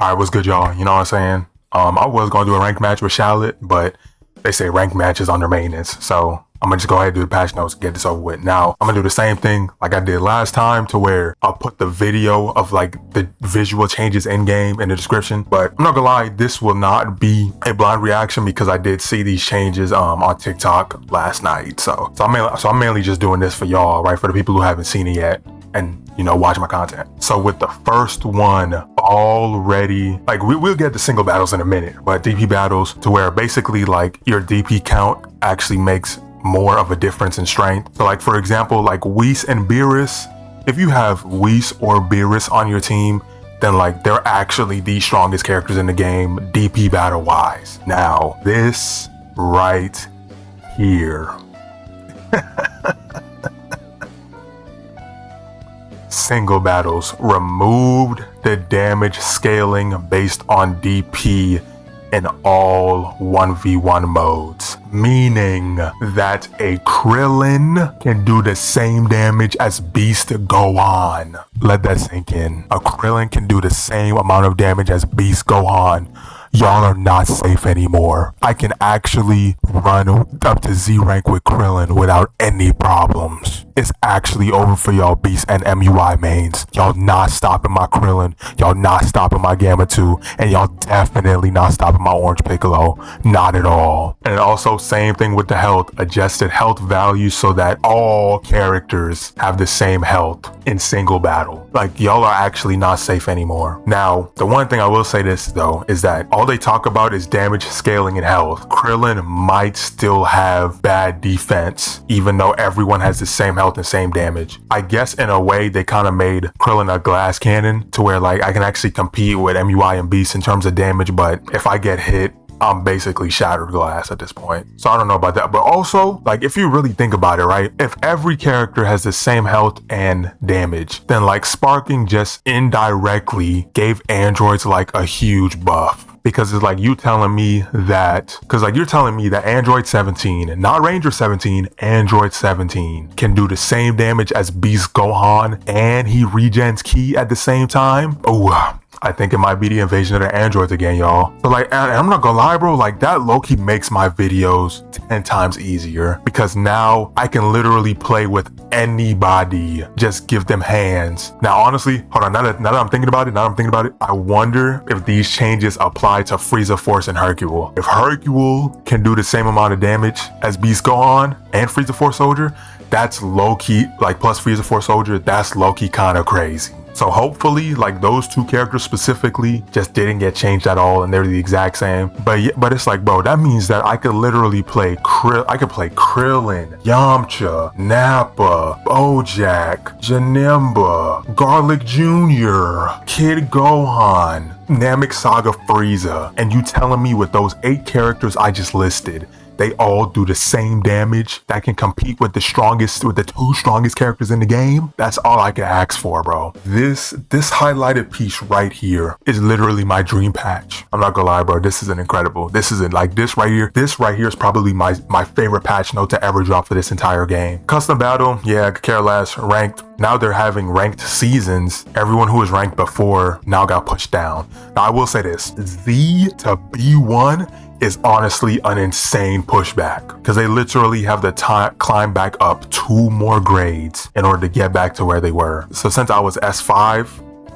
All right, what's good, y'all? You know what I'm saying? I was gonna do a rank match with Shallot, but they say rank match is under maintenance, so I'm gonna just go ahead and do the patch notes and get this over with. Now, I'm gonna do the same thing like I did last time, to where I'll put the video of like the visual changes in game in the description. But I'm not gonna lie, this will not be a blind reaction because I did see these changes on TikTok last night. So I'm mainly just doing this for y'all, right? For the people who haven't seen it yet and watch my content. So with the first one already, like we'll get to single battles in a minute, but DP battles, to where basically like your DP count actually makes more of a difference in strength. So like, for example, like 1'S and Beerus, if you have 1'S or Beerus on your team, then like they're actually the strongest characters in the game DP battle wise. Now this right here, single battles removed the damage scaling based on DP in all 1v1 modes, meaning that a Krillin can do the same damage as Beast Gohan. Let that sink in. A Krillin can do the same amount of damage as Beast Gohan. Y'all are not safe anymore. I can actually run up to Z rank with Krillin without any problems. It's actually over for y'all Beast and MUI mains. Y'all not stopping my Krillin. Y'all not stopping my Gamma 2. And y'all definitely not stopping my Orange Piccolo. Not at all. And also same thing with the health. Adjusted health values so that all characters have the same health in single battle. Like, y'all are actually not safe anymore. Now, the one thing I will say this though, is that all they talk about is damage scaling and health. Krillin might still have bad defense, even though everyone has the same health and same damage. I guess in a way they kind of made Krillin a glass cannon, to where like I can actually compete with MUI and Beast in terms of damage, but if I get hit, I'm basically shattered glass at this point. So I don't know about that. But also, like, if you really think about it, right? If every character has the same health and damage, then like sparking just indirectly gave androids like a huge buff. Because it's like you telling me that, you're telling me that Android 17, not Ranger 17, Android 17 can do the same damage as Beast Gohan and he regens ki at the same time. Oh, I think it might be the invasion of the androids again, y'all. So like, and I'm not gonna lie, bro, like that low-key makes my videos 10 times easier, because now I can literally play with anybody, just give them hands. Now, honestly, hold on, now that I'm thinking about it, I wonder if these changes apply to Frieza Force and Hercule. If Hercule can do the same amount of damage as Beast Gohan and Frieza Force Soldier, that's low-key, like plus Frieza Force Soldier, that's low-key kind of crazy. So hopefully, like, those two characters specifically just didn't get changed at all and they're the exact same. But it's like, bro, that means that I could literally play Krillin, Yamcha, Nappa, Bojack, Janemba, Garlic Jr., Kid Gohan, Namek Saga Frieza. And you telling me with those 8 characters I just listed, they all do the same damage that can compete with the 2 strongest characters in the game? That's all I can ask for, bro. This highlighted piece right here is literally my dream patch. I'm not gonna lie, bro. This isn't incredible. This isn't like this right here. This right here is probably my favorite patch note to ever drop for this entire game. Custom battle, yeah, I could care less. Ranked, now they're having ranked seasons. Everyone who was ranked before now got pushed down. Now I will say this, Z to B1 is honestly an insane pushback, because they literally have to climb back up 2 more grades in order to get back to where they were. So since I was S5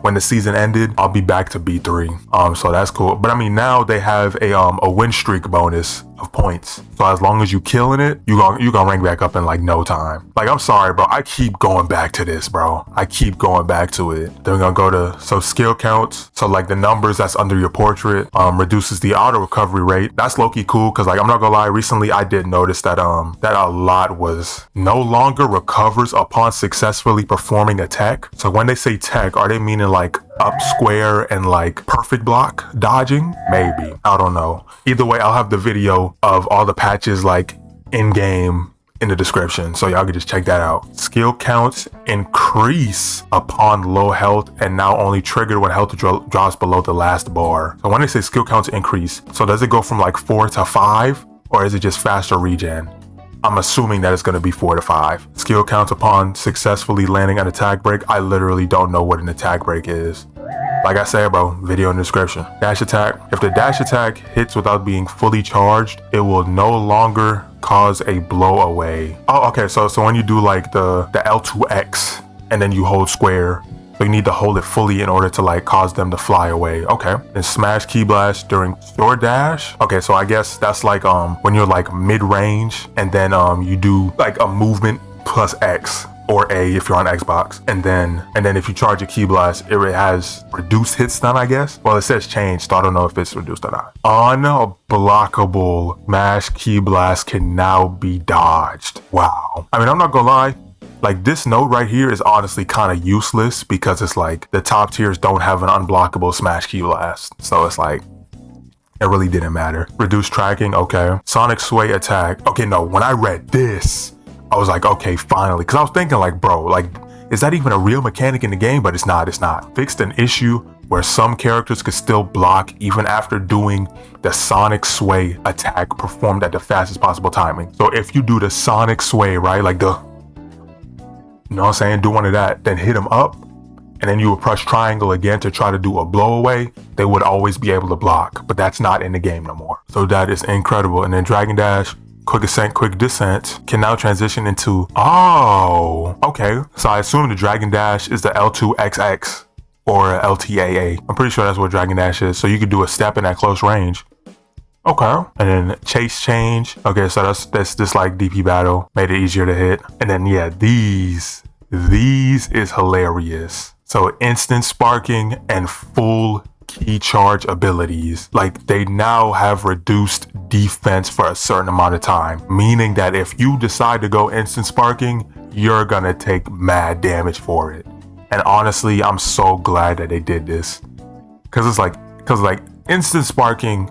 when the season ended, I'll be back to B3. So that's cool. But I mean, now they have a win streak bonus of points. So as long as you killing it, you gonna rank back up in like no time. Like, I'm sorry, bro. I keep going back to this, bro. I keep going back to it. Then we're gonna go to, so skill counts. So like the numbers that's under your portrait, reduces the auto recovery rate. That's low-key cool, because like, I'm not gonna lie, recently I did notice that that a lot was no longer recovers upon successfully performing a tech. So when they say tech, are they meaning like up square and like perfect block dodging? Maybe, I don't know. Either way, I'll have the video of all the patches like in game in the description, so y'all can just check that out. Skill counts increase upon low health and now only triggered when health drops below the last bar. So when they say skill counts increase, so does it go from like 4 to 5, or is it just faster regen? I'm assuming that it's going to be 4 to 5. Skill counts upon successfully landing an attack break. I literally don't know what an attack break is. Like I said, bro, video in the description. Dash attack. If the dash attack hits without being fully charged, it will no longer cause a blow away. Oh, okay, so when you do like the L2X and then you hold square, so you need to hold it fully in order to like cause them to fly away. Okay. And smash key blast during your dash. Okay, so I guess that's like when you're like mid-range and then you do like a movement plus X or A if you're on Xbox. And then if you charge a key blast, it has reduced hit stun, I guess. Well, it says change, so I don't know if it's reduced or not. Unblockable smash key blast can now be dodged. Wow. I mean, I'm not gonna lie. Like this note right here is honestly kind of useless because it's like the top tiers don't have an unblockable smash key blast. So it's like, it really didn't matter. Reduced tracking, okay. Sonic sway attack. Okay, no, when I read this, I was like, okay, finally. Cause I was thinking like, bro, like, is that even a real mechanic in the game? But it's not. Fixed an issue where some characters could still block even after doing the Sonic sway attack performed at the fastest possible timing. So if you do the Sonic sway, right, like you know what I'm saying? Do one of that, then hit them up, and then you would press triangle again to try to do a blow away. They would always be able to block, but that's not in the game no more. So that is incredible. And then Dragon Dash, Quick Ascent, Quick Descent can now transition into, oh, okay. So I assume the Dragon Dash is the L2XX or LTAA. I'm pretty sure that's what Dragon Dash is. So you could do a step in at close range. Okay. And then chase change. Okay, so that's just like DP battle. Made it easier to hit. And then yeah, these is hilarious. So instant sparking and full key charge abilities. Like they now have reduced defense for a certain amount of time. Meaning that if you decide to go instant sparking, you're gonna take mad damage for it. And honestly, I'm so glad that they did this. Cause like instant sparking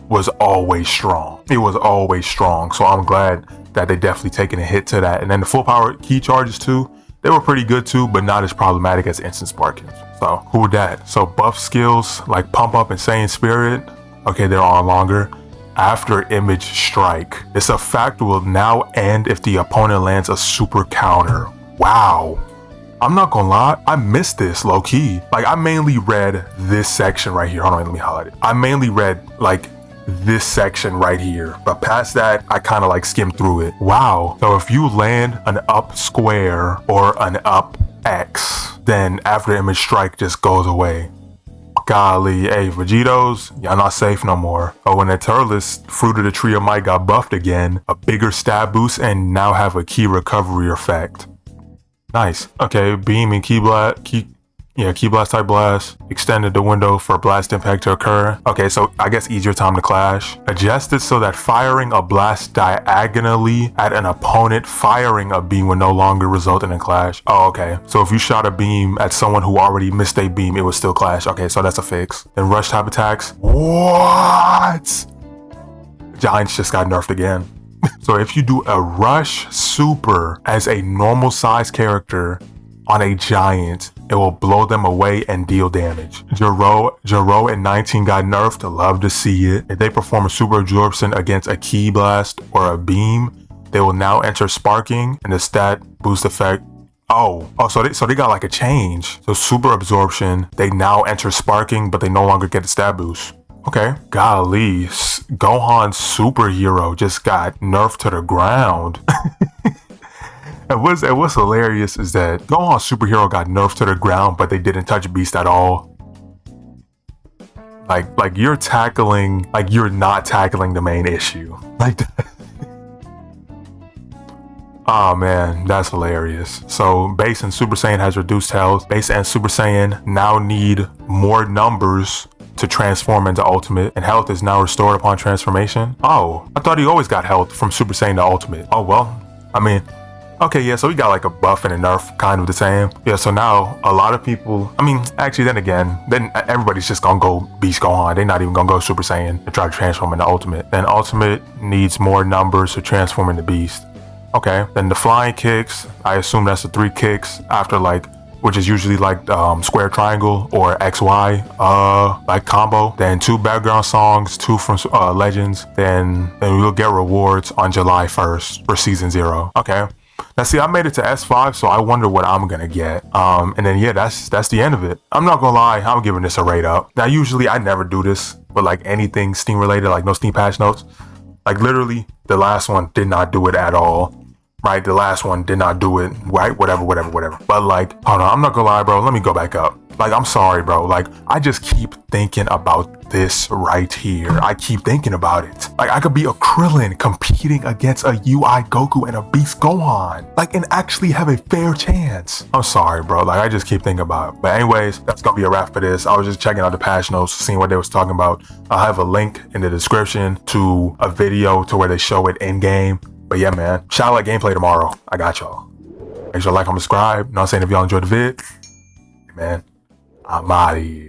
was always strong. It was always strong. So I'm glad that they definitely taken a hit to that. And then the full power key charges too, they were pretty good too, but not as problematic as instant sparking. So who that? So buff skills like pump up and Saiyan spirit. Okay, they're on longer. After image strike. This effect will now end if the opponent lands a super counter. Wow. I'm not gonna lie, I missed this low key. Like I mainly read this section right here. Hold on, let me highlight it. I mainly read like this section right here, but past that I kind of like skimmed through it. Wow. So if you land an up square or an up X, then after image strike just goes away. Golly, hey, Vegetos, y'all not safe no more. Oh, when the Turles, Fruit of the Tree of Might got buffed again, a bigger stab boost and now have a key recovery effect. Nice. Okay, beam and key blast type blast. Extended the window for blast impact to occur. Okay, so I guess easier time to clash. Adjusted so that firing a blast diagonally at an opponent firing a beam would no longer result in a clash. Oh, okay. So if you shot a beam at someone who already missed a beam, it would still clash. Okay, so that's a fix. Then rush type attacks. What? Giants just got nerfed again. So if you do a rush super as a normal size character on a giant, it will blow them away and deal damage. Jaro and 19 got nerfed. Love to see it. If they perform a super absorption against a key blast or a beam, they will now enter sparking and the stat boost effect. So they got like a change. So super absorption, they now enter sparking, but they no longer get a stat boost. Okay, golly, Gohan superhero just got nerfed to the ground. And what's hilarious is that Gohan superhero got nerfed to the ground, but they didn't touch Beast at all. Like you're not tackling the main issue. Like that. Oh man, that's hilarious. So Base and Super Saiyan has reduced health. Base and Super Saiyan now need more numbers to transform into Ultimate, and health is now restored upon transformation. Oh, I thought he always got health from Super Saiyan to Ultimate. Oh well, I mean, okay, yeah, so we got like a buff and a nerf, kind of the same. Yeah, so now a lot of people, I mean, actually then everybody's just gonna go Beast Gohan. They're not even gonna go Super Saiyan and try to transform into Ultimate. Then Ultimate needs more numbers to transform into Beast. Okay, then the flying kicks, I assume that's the 3 kicks after which is usually like square triangle or XY like combo. Then 2 background songs, 2 from Legends. Then we'll get rewards on July 1st for season 0. Okay. Now see, I made it to S5, so I wonder what I'm gonna get. And then yeah, that's the end of it. I'm not gonna lie, I'm giving this a rate up. Now usually I never do this, but like anything Steam related, like no Steam patch notes, like literally the last one did not do it at all. Right, the last one did not do it, right, whatever. But like, hold on, I'm not gonna lie, bro, let me go back up. Like, I'm sorry, bro, like, I just keep thinking about this right here. I keep thinking about it. Like, I could be a Krillin competing against a UI Goku and a Beast Gohan, like, and actually have a fair chance. I'm sorry, bro, like, I just keep thinking about it. But anyways, that's gonna be a wrap for this. I was just checking out the patch notes, seeing what they was talking about. I'll have a link in the description to a video to where they show it in game. But yeah, man, Shallot gameplay tomorrow. I got y'all. Make sure to like, comment, subscribe. You know what I'm saying? If y'all enjoyed the vid, man, I'm out of here.